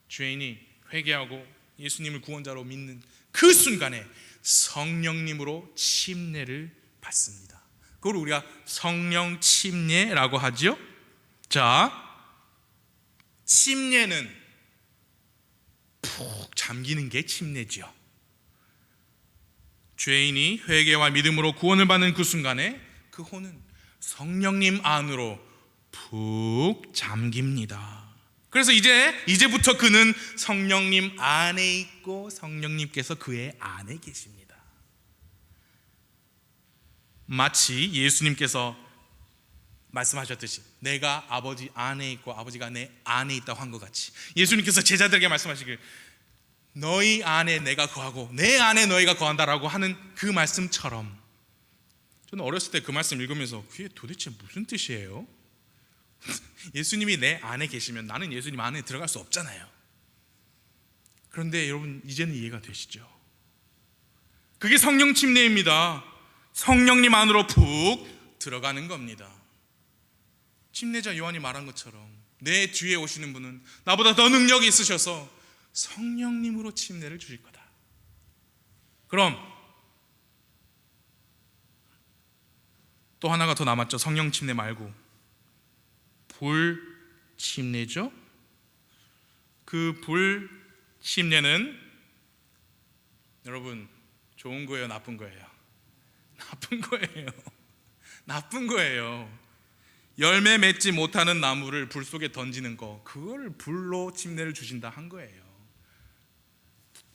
죄인이 회개하고 예수님을 구원자로 믿는 그 순간에 성령님으로 침례를 받습니다. 그걸 우리가 성령 침례라고 하죠. 자, 침례는 푹 잠기는 게 침례죠. 죄인이 회개와 믿음으로 구원을 받는 그 순간에 그 혼은 성령님 안으로 푹 잠깁니다. 그래서 이제부터 그는 성령님 안에 있고 성령님께서 그의 안에 계십니다. 마치 예수님께서 말씀하셨듯이 내가 아버지 안에 있고 아버지가 내 안에 있다고 한 것 같이 예수님께서 제자들에게 말씀하시길 너희 안에 내가 거하고 내 안에 너희가 거한다라고 하는 그 말씀처럼, 저는 어렸을 때 그 말씀 읽으면서 그게 도대체 무슨 뜻이에요? 예수님이 내 안에 계시면 나는 예수님 안에 들어갈 수 없잖아요. 그런데 여러분 이제는 이해가 되시죠? 그게 성령 침례입니다. 성령님 안으로 푹 들어가는 겁니다. 침례자 요한이 말한 것처럼 내 뒤에 오시는 분은 나보다 더 능력이 있으셔서 성령님으로 침례를 주실 거다. 그럼 또 하나가 더 남았죠. 성령 침례 말고 불 침례죠. 그 불 침례는 여러분 좋은 거예요, 나쁜 거예요? 나쁜 거예요. 나쁜 거예요. 열매 맺지 못하는 나무를 불 속에 던지는 거, 그걸 불로 침례를 주신다 한 거예요.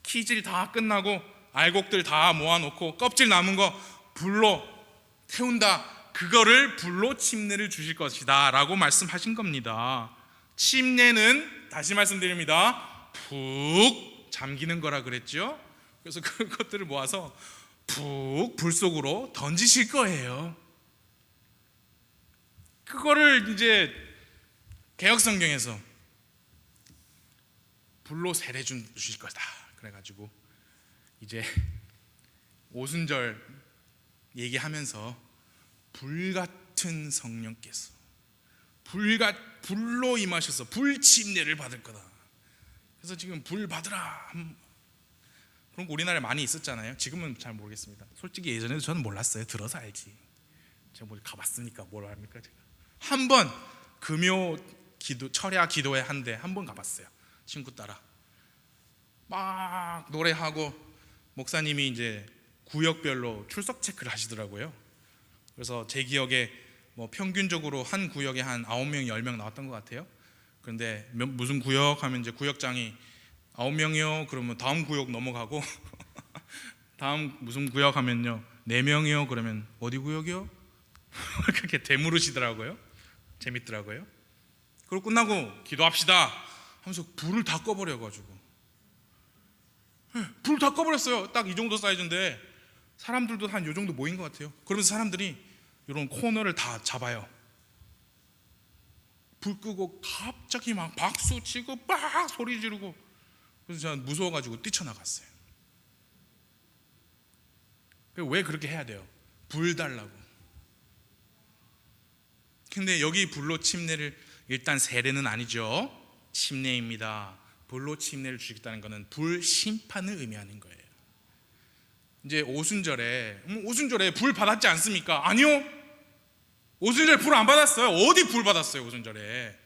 키질 다 끝나고 알곡들 다 모아놓고 껍질 남은 거 불로 태운다, 그거를 불로 침례를 주실 것이다 라고 말씀하신 겁니다. 침례는 다시 말씀드립니다, 푹 잠기는 거라 그랬죠. 그래서 그것들을 모아서 푹 불 속으로 던지실 거예요. 그거를 이제 개역성경에서 불로 세례 주실 거다 그래가지고 이제 오순절 얘기하면서 불같은 성령께서 불로 임하셔서 불침례를 받을 거다. 그래서 지금 불 받으라 그런 거 우리나라에 많이 있었잖아요. 지금은 잘 모르겠습니다. 솔직히 예전에도 저는 몰랐어요. 들어서 알지. 제가 뭐 가봤으니까 뭘 합니까 제가. 한번 금요 기도 철야 기도회 한데 한 번 가봤어요. 친구 따라 막 노래하고 목사님이 이제 구역별로 출석 체크를 하시더라고요. 그래서 제 기억에 뭐 평균적으로 한 구역에 한 9명, 10명 나왔던 것 같아요. 그런데 무슨 구역 하면 이제 구역장이 9명이요 그러면 다음 구역 넘어가고 다음 무슨 구역 하면요 4명이요 그러면 어디 구역이요? 그렇게 되물으시더라고요. 재밌더라고요. 그리고 끝나고 기도합시다 하면서 불을 다 꺼버려가지고 불 다 꺼버렸어요. 딱 이 정도 사이즈인데 사람들도 한 이 정도 모인 것 같아요. 그러면서 사람들이 이런 코너를 다 잡아요. 불 끄고 갑자기 막 박수 치고 막 소리 지르고, 그래서 제가 무서워가지고 뛰쳐나갔어요. 왜 그렇게 해야 돼요? 불 달라고. 근데 여기 불로 침례를, 일단 세례는 아니죠. 침례입니다. 불로 침례를 주시겠다는 것은 불 심판을 의미하는 거예요. 이제 오순절에 불 받았지 않습니까? 아니요. 오순절에 불 안 받았어요. 어디 불 받았어요? 오순절에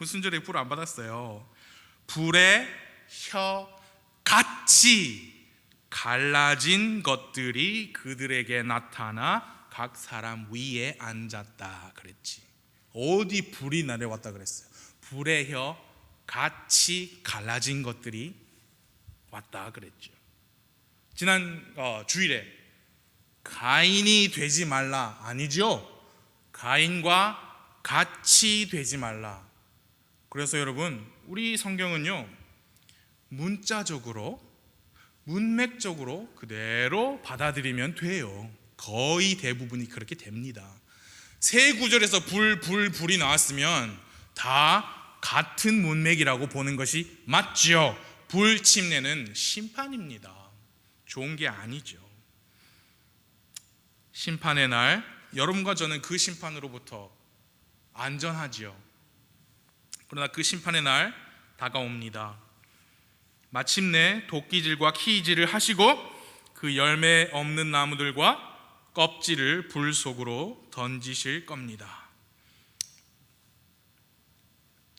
오순절에 불 안 받았어요. 불의 혀 같이 갈라진 것들이 그들에게 나타나 각 사람 위에 앉았다 그랬지. 어디 불이 내려왔다 그랬어요? 불의 혀 같이 갈라진 것들이 왔다 그랬죠. 지난 주일에 가인이 되지 말라 아니죠. 가인과 같이 되지 말라. 그래서 여러분, 우리 성경은요 문자적으로 문맥적으로 그대로 받아들이면 돼요. 거의 대부분이 그렇게 됩니다. 세 구절에서 불이 나왔으면 다 같은 문맥이라고 보는 것이 맞죠. 불 침례는 심판입니다. 좋은 게 아니죠. 심판의 날, 여러분과 저는 그 심판으로부터 안전하지요. 그러나 그 심판의 날 다가옵니다. 마침내 도끼질과 키질을 하시고 그 열매 없는 나무들과 껍질을 불 속으로 던지실 겁니다.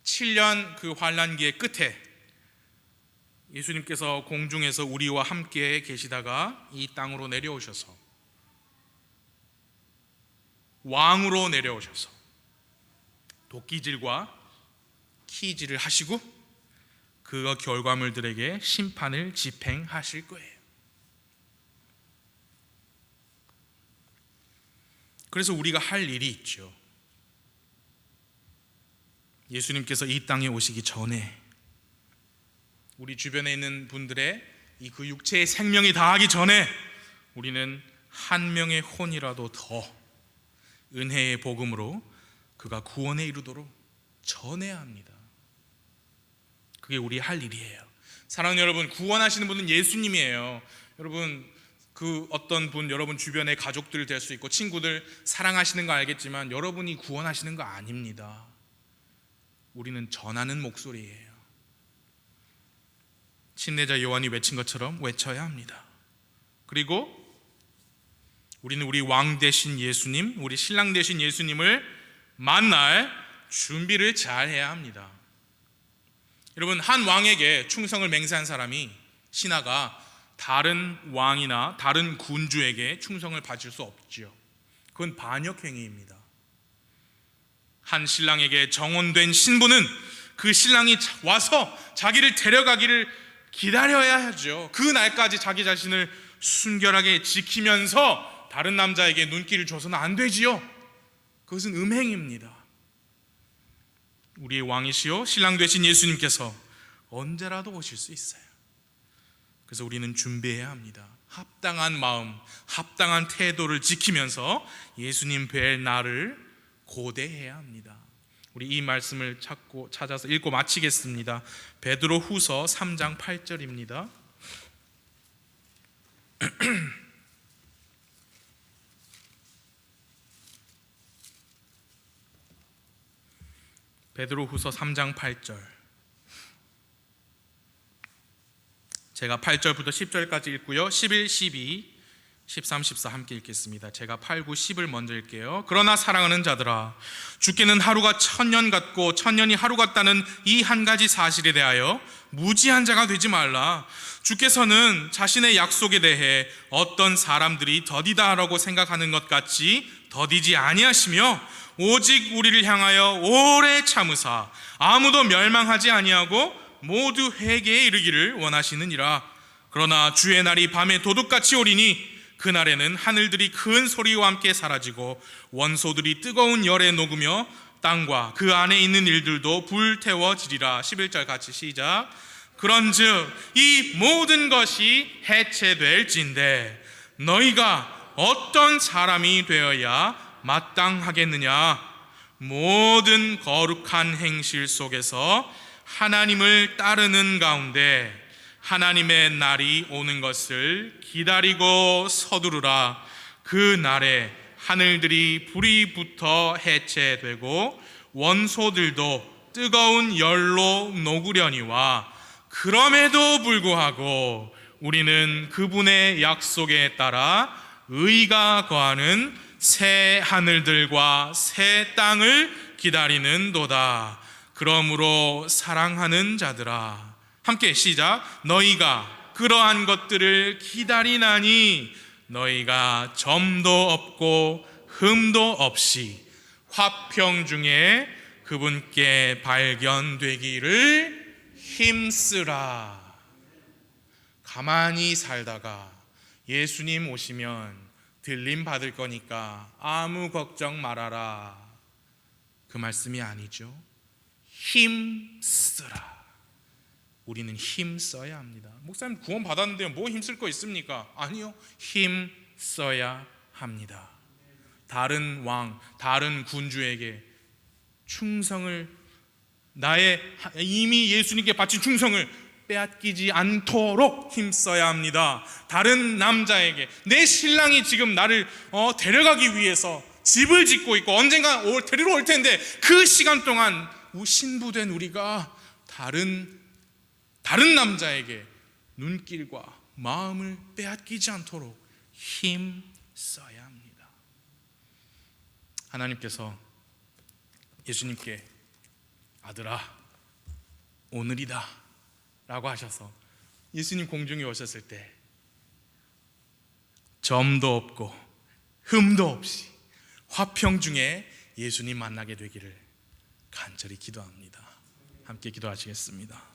7년 그 환란기의 끝에 예수님께서 공중에서 우리와 함께 계시다가 이 땅으로 내려오셔서 왕으로 내려오셔서 도끼질과 키질을 하시고 그 결과물들에게 심판을 집행하실 거예요. 그래서 우리가 할 일이 있죠. 예수님께서 이 땅에 오시기 전에 우리 주변에 있는 분들의 그 육체의 생명이 다하기 전에 우리는 한 명의 혼이라도 더 은혜의 복음으로 그가 구원에 이르도록 전해야 합니다. 그게 우리 할 일이에요. 사랑하는 여러분, 구원하시는 분은 예수님이에요. 여러분, 그 어떤 분, 여러분 주변의 가족들 될 수 있고 친구들 사랑하시는 거 알겠지만 여러분이 구원하시는 거 아닙니다. 우리는 전하는 목소리예요. 침례자 요한이 외친 것처럼 외쳐야 합니다. 그리고 우리는 우리 왕 되신 예수님, 우리 신랑 되신 예수님을 만날 준비를 잘 해야 합니다. 여러분, 한 왕에게 충성을 맹세한 사람이, 신하가 다른 왕이나 다른 군주에게 충성을 바칠 수 없지요. 그건 반역 행위입니다. 한 신랑에게 정혼된 신부는 그 신랑이 와서 자기를 데려가기를 기다려야 하죠. 그 날까지 자기 자신을 순결하게 지키면서 다른 남자에게 눈길을 줘서는 안 되지요. 그것은 음행입니다. 우리의 왕이시요 신랑 되신 예수님께서 언제라도 오실 수 있어요. 그래서 우리는 준비해야 합니다. 합당한 마음, 합당한 태도를 지키면서 예수님 뵐 날을 고대해야 합니다. 우리 이 말씀을 찾아서 읽고 마치겠습니다. 베드로 후서 3장 8절입니다. 베드로 후서 3장 8절. 제가 8절부터 10절까지 읽고요. 11, 12, 13, 14 함께 읽겠습니다. 제가 8, 9, 10을 먼저 읽게요. 그러나 사랑하는 자들아, 주께는 하루가 1000년 같고 1000년이 하루 같다는 이 한 가지 사실에 대하여 무지한 자가 되지 말라. 주께서는 자신의 약속에 대해 어떤 사람들이 더디다라고 생각하는 것 같이 더디지 아니하시며 오직 우리를 향하여 오래 참으사 아무도 멸망하지 아니하고 모두 회개에 이르기를 원하시느니라. 그러나 주의 날이 밤에 도둑같이 오리니 그날에는 하늘들이 큰 소리와 함께 사라지고 원소들이 뜨거운 열에 녹으며 땅과 그 안에 있는 일들도 불태워지리라. 11절 같이 시작. 그런즉 이 모든 것이 해체될진대 너희가 어떤 사람이 되어야 마땅하겠느냐? 모든 거룩한 행실 속에서 하나님을 따르는 가운데 하나님의 날이 오는 것을 기다리고 서두르라. 그 날에 하늘들이 불이 붙어 해체되고 원소들도 뜨거운 열로 녹으려니와 그럼에도 불구하고 우리는 그분의 약속에 따라 의가 거하는 새 하늘들과 새 땅을 기다리는도다. 그러므로 사랑하는 자들아, 함께 시작. 너희가 그러한 것들을 기다리나니 너희가 점도 없고 흠도 없이 화평 중에 그분께 발견되기를 힘쓰라. 가만히 살다가 예수님 오시면 들림 받을 거니까 아무 걱정 말아라, 그 말씀이 아니죠. 힘쓰라. 우리는 힘써야 합니다. 목사님 구원 받았는데 뭐 힘쓸 거 있습니까? 아니요, 힘써야 합니다. 다른 왕, 다른 군주에게 충성을, 나의 이미 예수님께 바친 충성을 빼앗기지 않도록 힘써야 합니다. 다른 남자에게, 내 신랑이 지금 나를 데려가기 위해서 집을 짓고 있고 언젠가 데리러 올 텐데 그 시간 동안 신부된 우리가 다른 남자에게 눈길과 마음을 빼앗기지 않도록 힘써야 합니다. 하나님께서 예수님께 아들아 오늘이다 라고 하셔서 예수님 공중에 오셨을 때 점도 없고 흠도 없이 화평 중에 예수님 만나게 되기를 간절히 기도합니다. 함께 기도하시겠습니다.